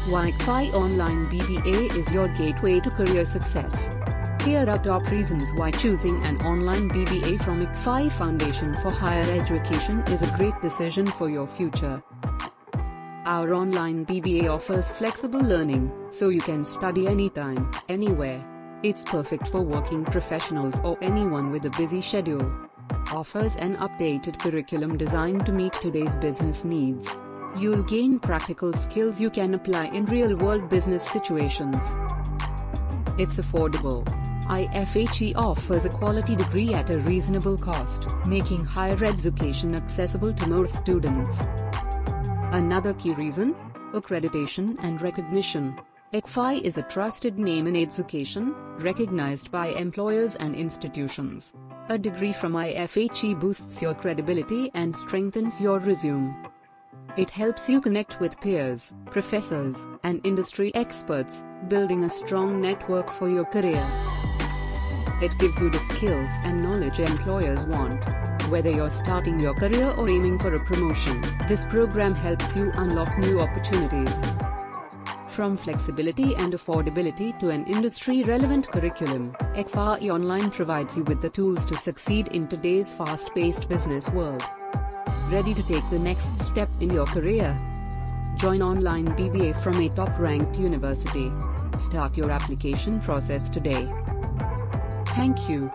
ICFAI Online BBA is your gateway to career success. Here are top reasons why choosing an online BBA from ICFAI Foundation for Higher Education is a great decision for your future. Our online BBA offers flexible learning, so you can study anytime, anywhere. It's perfect for working professionals or anyone with a busy schedule. Offers an updated curriculum designed to meet today's business needs. You'll gain practical skills you can apply in real-world business situations. It's affordable. ICFAI offers a quality degree at a reasonable cost, making higher education accessible to more students. Another key reason? Accreditation and recognition. ICFAI is a trusted name in education, recognized by employers and institutions. A degree from ICFAI boosts your credibility and strengthens your resume. It helps you connect with peers, professors, and industry experts, building a strong network for your career. It gives you the skills and knowledge employers want. Whether you're starting your career or aiming for a promotion, this program helps you unlock new opportunities. From flexibility and affordability to an industry-relevant curriculum, ICFAI Online provides you with the tools to succeed in today's fast-paced business world. Ready to take the next step in your career? Join online BBA from a top-ranked university. Start your application process today. Thank you.